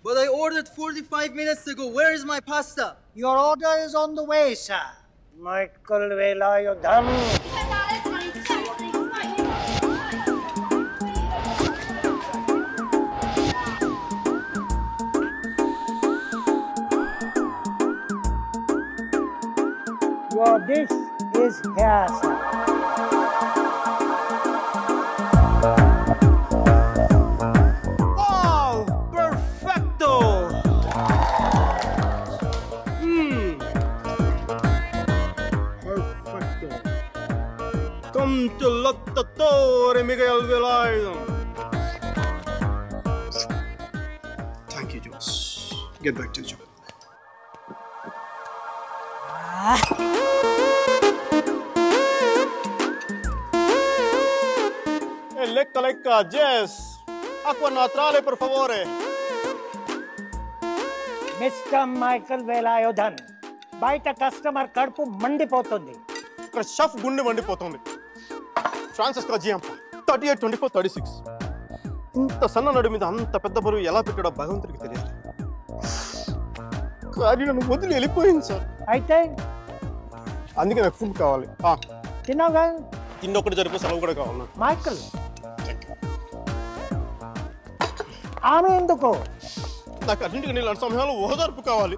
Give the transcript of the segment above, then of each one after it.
But I ordered 45 minutes ago. Where is my pasta? Your order is on the way, sir. Michael Velayudham. Your dish is here, sir. Come to Lottatore Miguel Velayudham. Thank you, Josh. Get back to the job. Lecca, Jess. Acqua naturale, per favore. Mr. Michael Velayudham. బయట customer కడుపు మండిపోతుంది. ఇక్కడ chef గుండె మండిపోతుంది. Francisco జియాంప 38, 24, 36. ఇంత సన్న నడు మీద అంత పెద్ద బరువు ఎలా పెట్టాడో భగవంతుడికి తెలియాలి. కానీ నన్ను వదిలి వెళ్ళిపోయింది సార్. అయితే అందుకే నాకు ఫుడ్ కావాలి. తిన్నావుగా? తిన్నొక్కటి జరిపి సెలవు కూడా కావాలి. మైకల్ ఆమె ఎందుకు? నాకు అన్నింటికి నీళ్ళ సమయంలో ఓదార్పు కావాలి.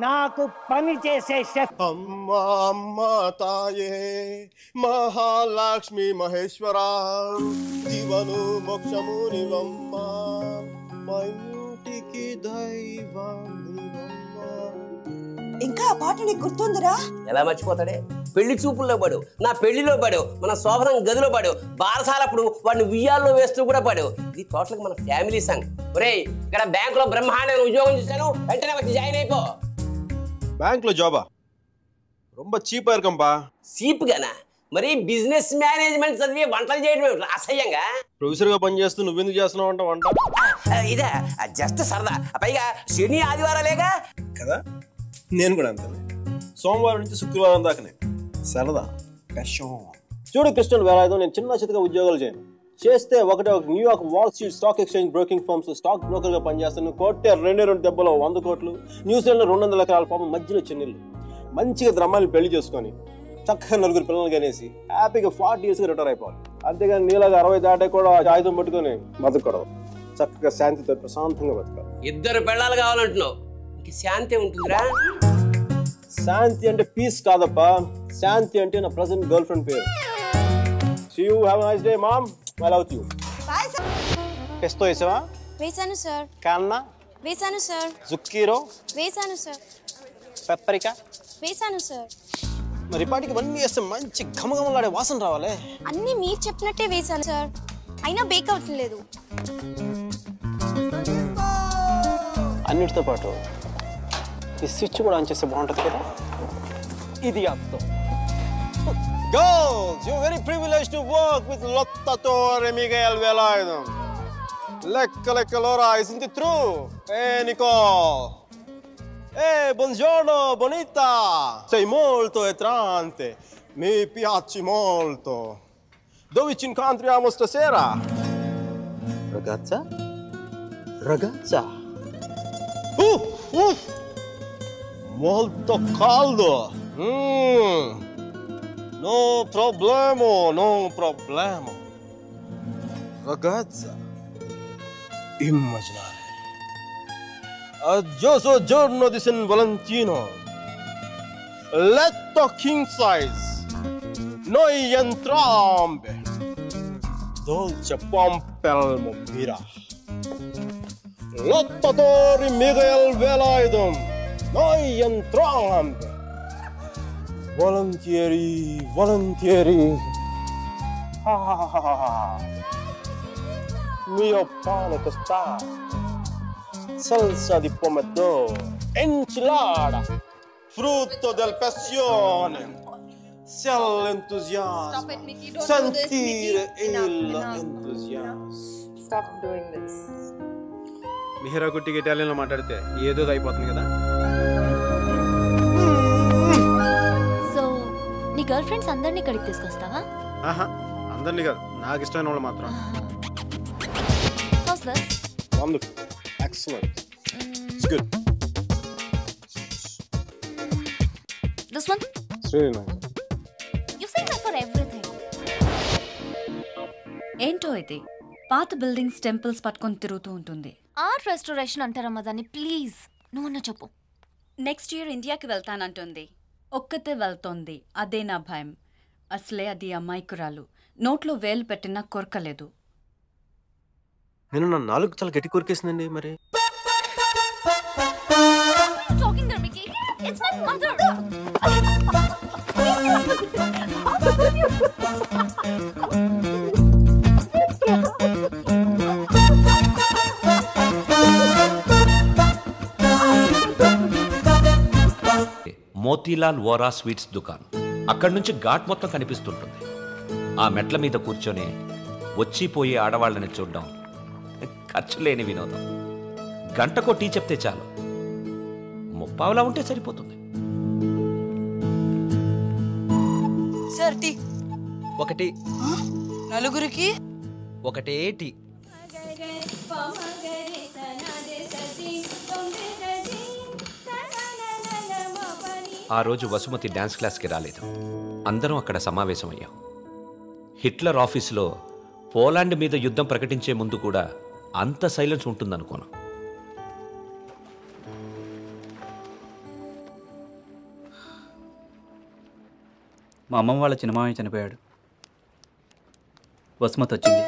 నాకు పని చేసే షెఫ్. అమ్మా అమ్మా తాయే మహాలక్ష్మి మహేశ్వర జీవను మోక్షము నివమ్మ మా ఇంటికి దైవం. ఇంకా ఆ పాట నీకు గుర్తుందిరా? ఎలా మర్చిపోతాడే? పెళ్లి చూపుల్లో పడు, నా పెళ్లిలో పడు, మన శోభనం గదిలో పడు, బారసాలప్పుడు వాడిని ఉయ్యాల్లో వేస్తూ కూడా పడు. ఇది టోటల్గా మన ఫ్యామిలీ సాంగ్. ఒరేయ్, ఇక్కడ బ్యాంకులో బ్రహ్మాండమైన ఉద్యోగం చూశాను, వెంటనే వచ్చి జాయిన్ అయిపో. బ్యాంక్లో జాబా? రొంబ చీపా ఇరుకంపా. చీప్గానా? మరి బిజినెస్ మేనేజ్మెంట్ చదివి వంటలు చేయడం అసహ్యంగా? ప్రొఫెసర్గా పనిచేస్తూ నువ్వెందుకు చేస్తున్నావు అంట వంట? ఇదే జస్ట్ సరదా. పైగా శని ఆదివారాలేగా కదా. నేను కూడా అంతే. సోమవారం నుంచి శుక్రవారం దాకానే సరదా. చూడు క్రిస్టియన్ వేలాయుధం, నేను చిన్న చితగా ఉద్యోగాలు చేయను. చేస్తే ఒక New York wall street stock exchange broking firms stock broker గా పనిచేస్తాను. కోట్టే 2 దెబ్బలో 100 కోట్లు. న్యూజిలాండ్ 200 ఎకరాల పాపం మధ్యలో చెన్నెళ్ళు. మంచిగా ద్రమ్మాన్ని పెళ్లి చేసుకొని చక్కగా 4 పిల్లలు కనేసి హ్యాపీగా 40 years రిటైర్ అయిపోవాలి. అంతేగాని నీలాగా 60 దాటే కూడా ఆయుధం పట్టుకొని బతకూడదు. చక్కగా శాంతితో ప్రశాంతంగా బతకాలి. 2 పెళ్ళాలు కావాలంటున్నావు, ఇంక శాంతి ఉంటుందిరా? శాంతి అంటే పీస్ కాదప్పా. శాంతి అంటే నా ప్రెసెంట్ గర్ల్ ఫ్రెండ్ పేరు. See you, have a nice day, mom. I love you. Bye, sir. Pesto వేసావా? వేసాను సార్. కన్నా వేసాను సార్. జుక్కీరో వేసాను సార్. పెప్పరికా వేసాను సార్. మరి పాటికి ఇవన్నీ వేస్తే మంచి ఘమఘమలాడే వాసన రావాలి. అన్నీ మీరు చెప్పినట్టే వేసాను సార్, అయినా బేక్ అవట్లేదు. అన్నిటితో పాటు ఈ స్విచ్ కూడా ఆన్ చేస్తే బాగుంటుంది కదా. ఇది అర్థం. Girls, you're very privileged to work with Lottatore Miguel Velayudham. Lecca Laura, isn't it true? Hey, Nicole. Hey, buongiorno, bonita. Sei molto attraente. Mi piaci molto. Dove ci incontriamo stasera? Ragazza? Ragazza? Molto caldo. No problemo, no problemo. Ragazza, immaginare. Aggioso giorno di San Valentino. Letto king size. Noi entrambe. Dolce pampelmo mira. Lottatore Miguel Velayudham. Noi entrambe. Volentieri, volentieri. Mio pane tostato, salsa di pomodoro, enchilada, frutto del passione, Cell entusiasmo. Stop it, Mickey. Don't do this, Mickey. Sentire Enough. entusiasmo. Stop doing this. Mihira కుట్టికి ఇటాలియన్లో మాట్లాడితే ఏదో అయిపోతుంది కదా. So నీ girl friends అందరినీ ఇక్కడికి తీసుకొస్తావా? ఆహా, అందరినీ కాదు, నాకు ఇష్టమైన వాళ్ళు మాత్రం. How's this? Wonderful. Excellent. It's good. This one? It's really nice. You say that for everything. ఏంటో ఇది పాత బిల్డింగ్స్ టెంపుల్స్ పట్టుకొని తిరుగుతూ ఉంటుంది. ఆర్ట్ రెస్టారేషన్ అంటారమ్మా దాన్ని. ప్లీజ్ నువ్వన్నా చెప్పు. నెక్స్ట్ ఇయర్ ఇండియాకి వెళ్తానంటుంది. ఒక్కతే వెళ్తోంది, అదే నా భయం. అసలే అది అమాయకురాలు, నోట్లో వేలు పెట్టినా కొరకలేదు. నేను నా నాలుగు చాలా గట్టి కొరికేసిందండి. మరి Talking there, Mickey. It's my mother. Motilal Vora sweets దుకాణం. అక్కడి నుంచి ఘాట్ మొత్తం కనిపిస్తుంటుంది. ఆ మెట్ల మీద కూర్చొని వచ్చిపోయే ఆడవాళ్ళని చూడడం ఖర్చు లేని వినోదం. గంటకో టీ చెప్తే చాలు, ముప్పావులా ఉంటే సరిపోతుంది. సార్ టీ ఒకటి నలుగురికి ఒకటే టీ. ఆ రోజు వసుమతి డాన్స్ క్లాస్కి రాలేదు. అందరం అక్కడ సమావేశమయ్యాం. హిట్లర్ ఆఫీసులో పోలాండ్ మీద యుద్ధం ప్రకటించే ముందు కూడా అంత సైలెన్స్ ఉంటుందనుకోను. మా అమ్మమ్మ వాళ్ళ చిన్నమామయ్య చనిపోయాడు. వసుమతి వచ్చింది.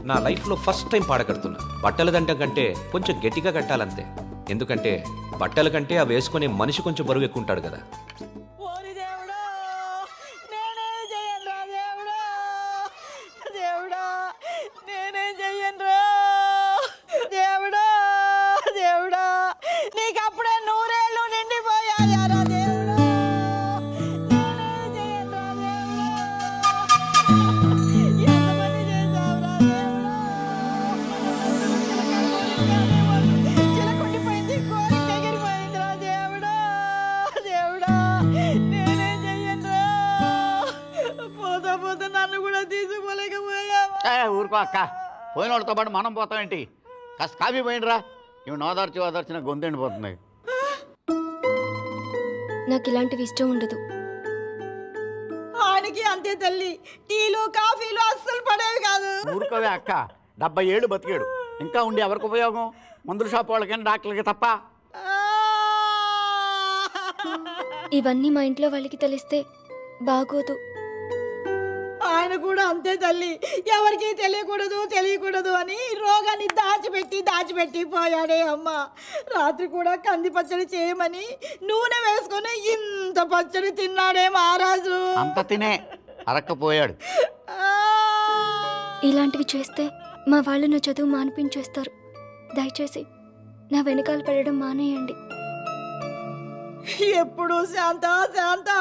నా లైఫ్లో ఫస్ట్ టైం పాడగడుతున్నా. బట్టల దండం కంటే కొంచెం గట్టిగా కట్టాలంతే. ఎందుకంటే బట్టల కంటే అవి వేసుకునే మనిషి కొంచెం బరువు ఎక్కువ ఉంటాడు కదా. ఊరుకో అక్క, పోయిన వాళ్ళతో పాటు మనం పోతామేంటి? కాస్త కాఫీ పోయినరా. ఇవి ఓదార్చిన గొంతెండిపోతుంది. నాకు ఇలాంటివి ఇష్టం ఉండదు. ఆయనకి అంతే తల్లి, టీలు కాఫీలు అస్సలు పడేవి కాదు. ఊరుకోవే అక్క, 70 ఏళ్ళు బతికాడు. ఇంకా ఉండి ఎవరికి ఉపయోగం? మందుల షాప్ వాళ్ళకైనా డాక్టర్లకి తప్ప. ఇవన్నీ మా ఇంట్లో వాళ్ళకి తెలిస్తే బాగోదు. ఆయన కూడా అంతే తల్లి, ఎవరికి తెలియకూడదు అని రోగాన్ని దాచిపెట్టి పోయాడే అమ్మ. రాత్రి కూడా కంది పచ్చడి చేయమని నూనె వేసుకొని ఇంత పచ్చడి తిన్నాడే మహారాజు. అంత తినే అరక్కపోయాడు. ఇలాంటివి చేస్తే మా వాళ్ళు నా చదువు మానిపించేస్తారు. దయచేసి నా వెనకాల పడడం మానేయండి. ఎప్పుడు శాంత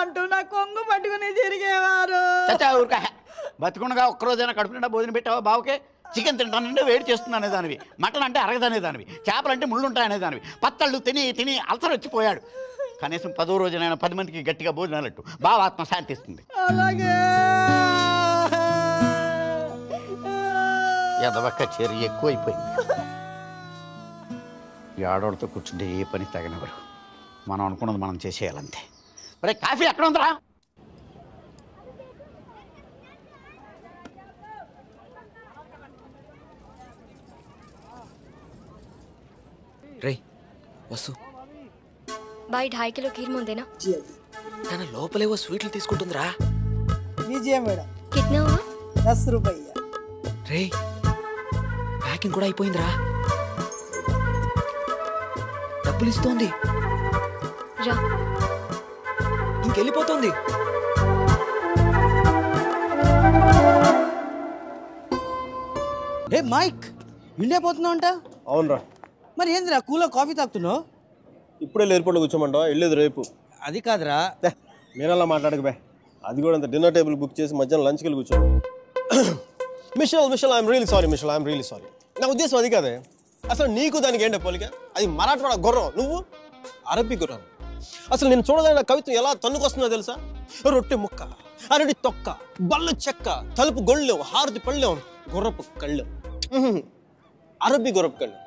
అంటూ నా కొంగు పట్టుకుని తిరిగేవారు. బతికుండగా ఒక్కరోజైనా కడుపు నిండా భోజనం పెట్టావా బావుకే? చికెన్ తింటానంటే వేడి చేస్తుంది అనేదానివి, మటన్ అంటే అరగదనేదానివి, చేపలంటే ముళ్ళు ఉంటాయనేదానివి. పత్తళ్ళు తిని అల్సర్ వచ్చిపోయాడు. కనీసం 10వ రోజునైనా 10 మందికి గట్టిగా భోజనాలట్టు బావ ఆత్మ శాంతిస్తుంది. అలాగే ఎదవక్క చెరి ఎక్కువైపోయింది. ఈ ఆడవాళ్ళతో కూర్చుంటే ఏ పని తగనవరు. మనం అనుకున్నది మనం చేసేయాలంతే. మరి కాఫీ ఎక్కడ ఉందిరా? రే వసు, బాయ్ 2.5 కిలో ఖీర్ ముందేనా? తన లోపలేవో స్వీట్లు తీసుకుంటుందిరా. కిట్నా 10 రూపాయలు. రే ప్యాకింగ్ కూడా అయిపోయిందిరా. డబ్బులు ఇస్తోంది, రా. ఇంకెళ్ళిపోతుంది. మైక్ ఇండియా పోతున్నావు అంట? అవునరా. మరి ఏందిరా కూలో కాఫీ తాగుతున్నావు? ఇప్పుడే ఎయిర్పోర్ట్లో కూర్చోమంటావా? వెళ్ళేది రేపు. అది కాదురా. మీరలా మాట్లాడక బే. అది కూడా అంత డిన్నర్ టేబుల్ బుక్ చేసి మధ్యాహ్నం లంచ్కి వెళ్ళి కూర్చో. Mitchell I'm really sorry Mitchell, I'm really sorry. నా ఉద్దేశం అది కాదే. అసలు నీకు దానికి ఏంటో పోలిక? అది మరాఠవాడ గుర్రం, నువ్వు అరబ్బీ గుర్రం. అసలు నేను చూడగానే నా కవిత్వం ఎలా తన్నుకొస్తుందో తెలుసా? రొట్టె ముక్క, అరటి తొక్క, బల్లు చెక్క, తలుపు గొళ్ళెం, హారతి పళ్ళెం, గుర్రపు కళ్ళెం, అరబ్బీ గుర్రపు కళ్ళెం.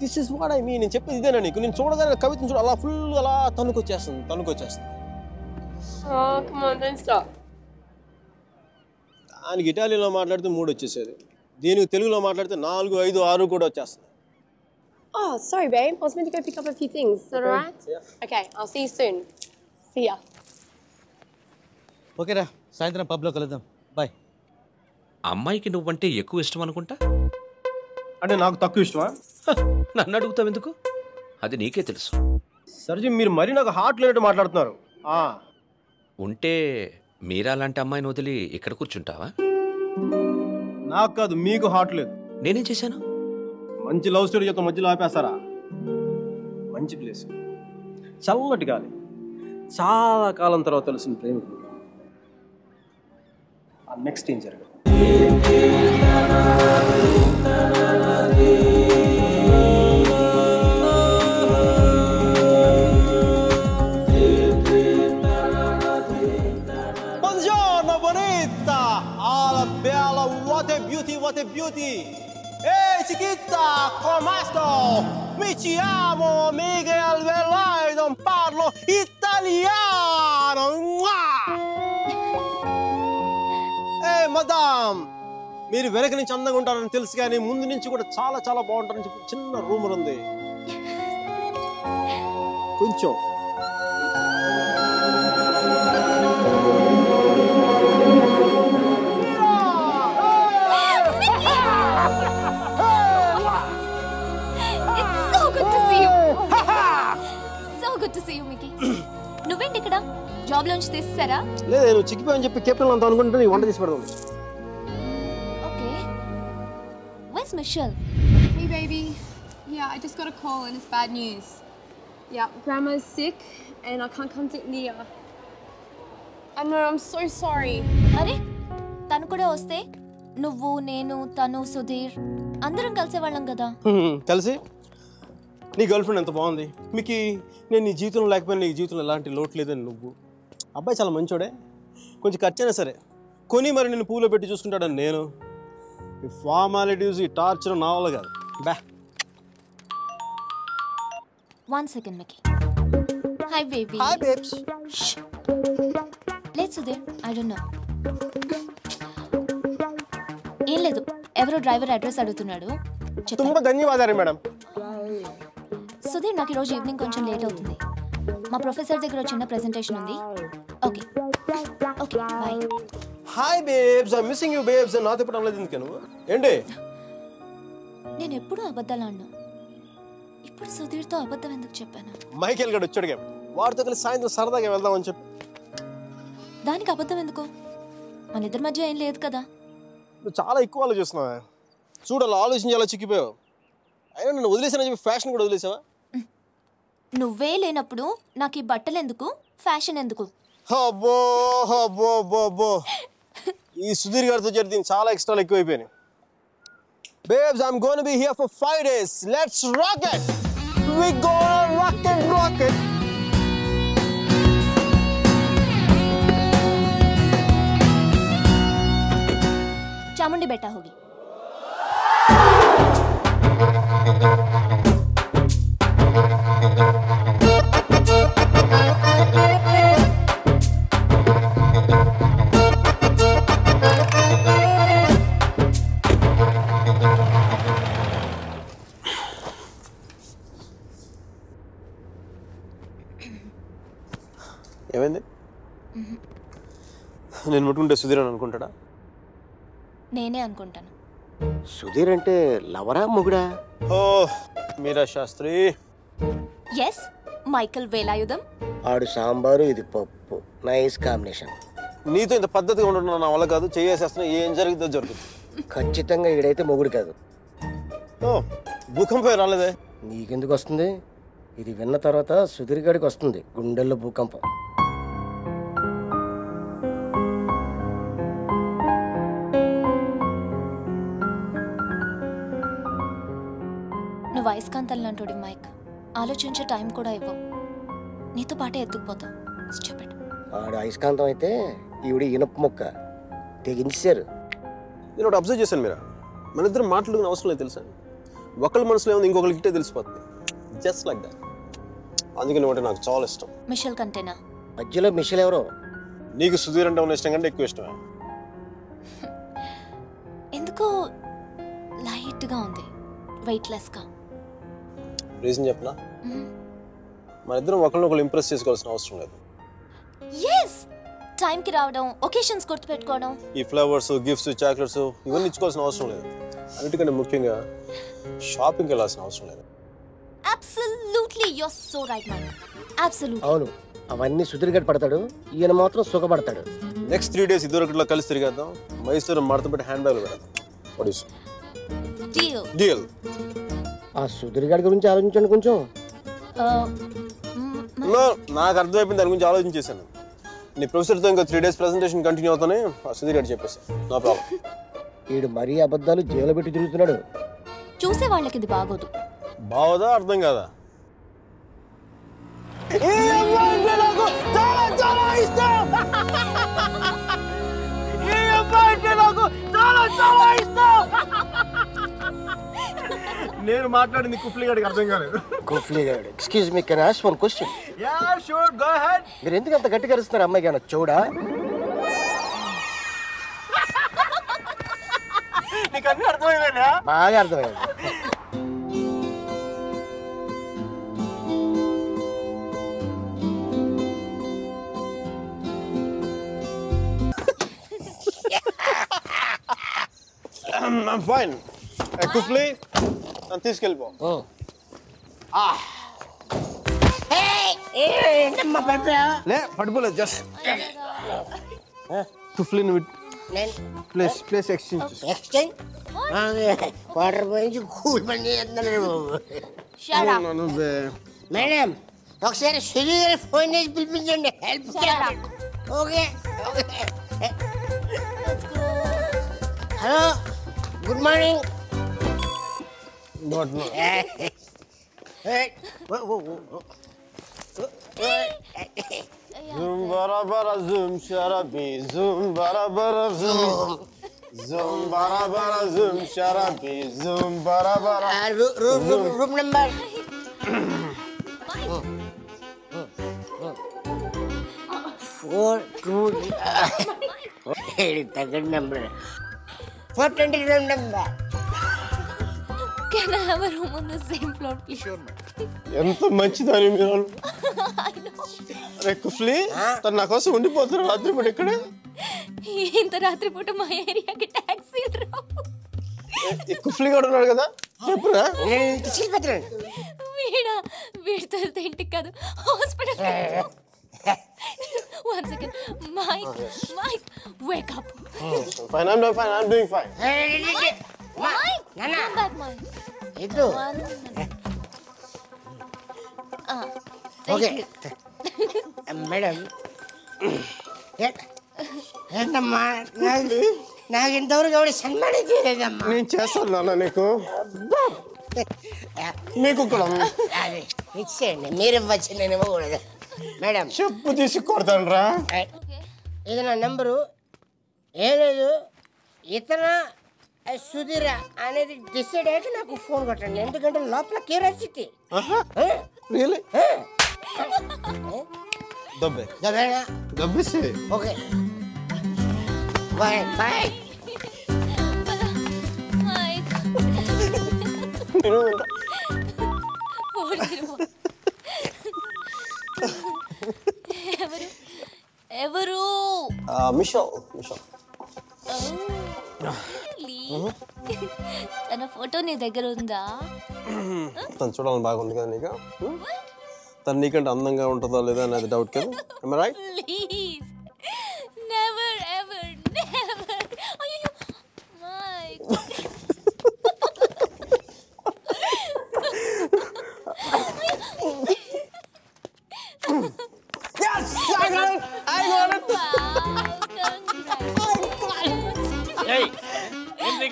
This is what I mean. నేను చెప్పేది ఇదేనా నీకు? నేను చూడగానే కవిత్వం చూడ అలా ఫుల్ అలా తన్నుకొచ్చేస్తుంది. దానికి ఇటాలియన్లో మాట్లాడితే 3 వచ్చేసేది, దీనికి తెలుగులో మాట్లాడితే 4, 5, 6 కూడా వచ్చేస్తుంది. Oh, sorry, babe. I was meant to go pick up a few things. Is that alright? Yeah. Okay, I'll see you soon. See ya. ఓకేరా, సాయంత్రం పబ్లో కలుద్దాం. బాయ్. అమ్మాయికి నువ్వంటే ఎక్కువ ఇష్టం అనుకుంటా. అంటే నాకు తక్కువ ఇష్టమా? నన్ను అడుగుతావు ఎందుకు? అది నీకే తెలుసు. సర్జీ, మీరు మరీ నాకు హార్ట్ లేనట్టు మాట్లాడుతున్నారు. ఉంటే మీరా లాంటి అమ్మాయిని వదిలి ఇక్కడ కూర్చుంటావా? నాకు కాదు, మీకు హార్ట్ లేదు. నేనేం చేశాను? మంచి లవ్ స్టోరీ చెప్తా మధ్యలో ఆపేస్తారా? మంచి ప్లేస్, చల్లటి గాలి, చాలా కాలం తర్వాత తెలిసిన ప్రేమికుడు. నెక్స్ట్ ఏం జరగదు. What a beauty! Hey, chiquita, come sto? Mi chiamo Miguel Velardo, parlo italiano. Hey, madam, మీరు వెనక నుంచి అందంగా ఉంటారని తెలుసు కానీ ముందు నుంచి కూడా చాలా చాలా బాగుంటారని చెప్పి చిన్న రూమర్ ఉంది. కొంచెం నువ్వేంటి ఇక్కడ? జాబ్ లోంచి తీసేసారా? లేదు, నువ్వు చిక్కిపోయని చెప్పి కెప్టెన్ అంత అనుకుంటే నీ వంట తీసి పెడదాం. Okay. Where's Michelle? Hey baby. Yeah, I just got a call and it's bad news. Yeah, Grandma's sick and I can't come to India. I know, I'm so sorry. అరే, తను కూడా వస్తే నువ్వు, నేను, తను, సుధీర్ అందరం కలిసేవాళ్ళం కదా. కలిసి నీ గర్ల్ ఫ్రెండ్ ఎంత బాగుంది. మీకు నేను నీ జీవితంలో లేకపోయినా నీ జీవితంలో ఎలాంటి లోటు లేదని నువ్వు. అబ్బాయి చాలా మంచోడే, కొంచెం ఖర్చైనా సరే కొని మరి నేను పూలో పెట్టి చూసుకుంటాడని నేను. ఈ ఫార్మాలిటీస్, ఈ టార్చర్ నా వల్ల కాదు. బా. 1 second, Mickey. Hi, baby. Hi, babes. Let's Sudhir. I don't know. ఏం లేదు, ఎవరో డ్రైవర్ అడ్రస్ అడుగుతున్నాడు. తుమ్మ ధన్యవాదాలు మేడం. సుధీర్, నాకు ఈరోజు ఈవినింగ్ కొంచెం లేట్ అవుతుంది. మా ప్రొఫెసర్ దగ్గర చిన్న ప్రెజెంటేషన్ ఉంది. Okay okay, bye. Hi babes, I missing you babes. నాతో ఇప్పుడు అనలేదు ఎందుకు నువ్వు? ఏంటి? నేను ఎప్పుడూ అబద్ధాలు అన్నా, ఇప్పుడు సుధీర్తో అబద్ధం ఎందుకు చెప్పాను? మైకేల్ గడు వచ్చాడుగా, వాడితో కలిసి సాయంత్రం సరదాగా వెళ్దామని చెప్పి. దానికి అబద్ధం ఎందుకు? మన ఇద్దరి మధ్య ఏం లేదు కదా. నువ్వు చాలా ఎక్కువ ఆలోచిస్తున్నావా? చూడు, అలా ఆలోచించి అలా చిక్కిపోయావు. అయినా నన్ను వదిలేసానని చెప్పి ఫ్యాషన్ కూడా వదిలేసావా? నువ్వే లేనప్పుడు నాకు ఈ బట్టలు ఎందుకు, ఫ్యాషన్ ఎందుకు? అబ్బో అబ్బో అబ్బో, ఈ సుధీర్ గారితో జరిగింది చాలా ఎక్స్ట్రాలు ఎక్కువైపోయినాయి. Babes, I'm going to be here for 5 days. Let's rock it. We gonna rock it, rock it. Chamundi बेटा होगी. ఏమైంది? నేను ముట్టుకుంటే సుధీర్ అని అనుకుంటాడా? నేనే అనుకుంటాను. సుధీర్ అంటే లవరా మొగుడా? ఓ మీరా శాస్త్రి. Yes, Michael Velayudham. ఆడు సాంబారు, ఇది పప్పు, నైస్ కాంబినేషన్. నీతో ఇంత పద్ధతిగా ఉండడం నా వల్ల కాదు. చేసేస్తున్నా, ఏం జరిగిందో జరుగుతుంది. ఖచ్చితంగా ఈడైతే మొగుడు కాదు. ఓ భూకంపం రాలేదే? నీకెందుకు వస్తుంది? ఇది విన్న తర్వాత సుధీర్ గారికి వస్తుంది గుండెల్లో భూకంపం. నువ్వు అయస్కాంతం లాంటి మైక్, ఆలోచించే టైం కూడా ఇవ్వవు, నీతో పాటే ఎత్తుకుపోతావు. స్టూపిడ్. ఆడు అయస్కాంతం అయితే ఈవిడ ఇనుప మొక్క తెగించారు. నేను ఒకటి అబ్జర్వ్ చేశాను మీరా, మన ఇద్దరు మాట్లాడుకునే అవసరం లేదు తెలుసా. ఒకళ్ళ మనసులో ఏముంది ఇంకొకరికి ఇట్టే తెలిసిపోతుంది. Just like that. అందుకని ఒకటి నాకు చాలా ఇష్టం. మిషల్ కంటేనా? మధ్యలో మిషల్ ఎవరో? నీకు సుధీర్ అంటే ఉన్న ఇష్టం కంటే ఎక్కువ ఇష్టమే. ఎందుకో లైట్గా ఉంది, వెయిట్లెస్గా. రీజన్ చెప్పనా? మన ఇద్దరం ఒకరినొకరు ఇంప్రెస్ చేసుకోవాల్సిన అవసరం లేదు. ఎస్, టైంకి రావడం, ఒకేషన్స్ గుర్తుపెట్టుకోవడం, ఈ ఫ్లవర్స్, గిఫ్ట్స్, చాక్లెట్స్ ఇవన్నీ ఇచ్చుకోవాల్సిన అవసరం లేదు. అన్నిటికంటే ముఖ్యంగా షాపింగ్కి వెళ్ళాల్సిన అవసరం లేదు. Absolutely, you are so right Mike. Absolutely. అవును, అవన్నీ సుధీర్ గారు పడతాడు, ఈయన మాత్రం సుఖపడతాడు. నెక్స్ట్ 3 days ఇద్దరు ఒకటిలో కలిసి తిరిగేద్దాం. మైసూరు మడతపెట్టి హ్యాండ్ బ్యాగ్లు పెడదాం. డీల్. ఆ సుధీర్ గారి గురించి ఆలోచించండి కొంచెం. నాకు అర్థమైపోయింది, దాని గురించి ఆలోచించేసాను. నీ ప్రొఫెసర్తో ఇంకా 3 days ప్రెజెంటేషన్ కంటిన్యూ అవుతానే సుధీర్ గారు చెప్పేసి నో ప్రాబ్లం. వీడు మరీ అబద్ధాలు జైలు పెట్టి తిరుగుతున్నాడు. చూసే వాళ్ళకి ఇది బాగోదు. బావదా అర్థం కాదా? నేను మాట్లాడింది కుఫ్లీ గారికి అర్థం కాలేదు. కుఫ్లీ గారు, excuse me, can I ask one question? Yeah sure, go ahead. మీరు ఎందుకు అంత గట్టిగా అరుస్తున్నారు? అమ్మాయి కానీ చూడా? నీకు అన్నీ అర్థమైందా? బాగా అర్థమైంది. I'm fine. కుఫ్లీ నన్ను తీసుకెళ్ళిపో. లే పడిపోలేదు, జస్ట్ కుఫ్లీని ప్లేస్ ఎక్స్చేంజ్ క్వార్టర్ పోయించి కూల్ పని చేస్తున్నాడు. మేడం ఒకసారి సుధీర్ గారి ఫోన్ చేసి పిలిపించండి, హెల్ప్ చేయాలి. Okay okay. Hello, good morning. Zoom bara bara zoom sharabi zoom bara bara zoom zoom bara bara zoom sharabi zoom bara bara room number 4 number 420 room number. Can I have a room on the same floor, please? Sure, madam. ఎంత మంచిదని మీరు. అరే కుఫ్లీ, తను నా కోసం ఉండిపోతున్నారు రాత్రి పూట ఇక్కడ. ఇంత రాత్రి పూట మా ఏరియాకి టాక్సీ రావు. కుఫ్లీ కూడా ఉన్నాడు కదా, చెప్పురా. వీడితో వెళ్తే ఇంటికి కాదు, hospital. One second, Mike, wake up. Fine, I'm doing fine. Mike, come back, Mike. Itu. Okay. Madam. ఏంటమ్మా, నాకు ఇంతవరకు ఎవరు సన్మానం చేయలేదమ్మా. నేను చేస్తాను నాన్న నీకు. నీకు అది ఇచ్చేయండి, మీరు ఇవ్వచ్చు, నేను ఇవ్వకూడదు. మేడం చెప్పు తీసి కొడతాను రా. ఇది నా నెంబరు. ఏం లేదు, ఇతర సుధీర్ అనేది డిసైడ్ అయ్యాక నాకు ఫోన్ కొట్టండి, ఎందుకంటే లోపల క్యూరియాసిటీ. దబ్బేసి. Okay bye bye. ఎవరు? మిషల్. తన ఫోటో నీ దగ్గర ఉందా? తను చూడాలని బాగుంది కదా నీకు. తను నీకంటే అందంగా ఉంటుందా లేదా అనేది డౌట్ కదా. Am I right? Please. Never ever, never. అయ్యో మైక్.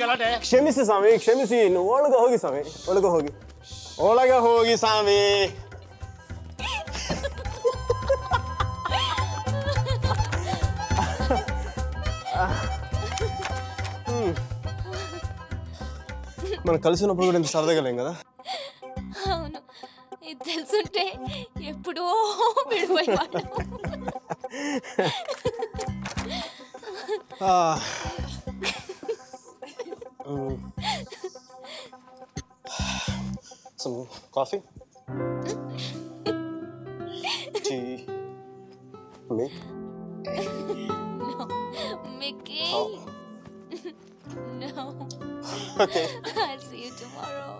ಗಲಾಟೆ ಕ್ಷಮಿಸಿ ಸ್ವಾಮಿ ಕ್ಷಮಿಸಿ. ಒಳಗೆ ಹೋಗಿ ಸ್ವಾಮಿ, ಒಳಗೆ ಹೋಗಿ, ಒಳಗೆ ಹೋಗಿ ಸ್ವಾಮಿ. మనం కలిసినప్పుడు కూడా ఇంత సరదాగా లేం కదా. అవును, ఇది తెలుసుంటే ఎప్పుడో విడిపోయేవాళ్ళం. Some coffee? Tea? Me? No, Mickey. Oh. No. Okay. I'll see you tomorrow.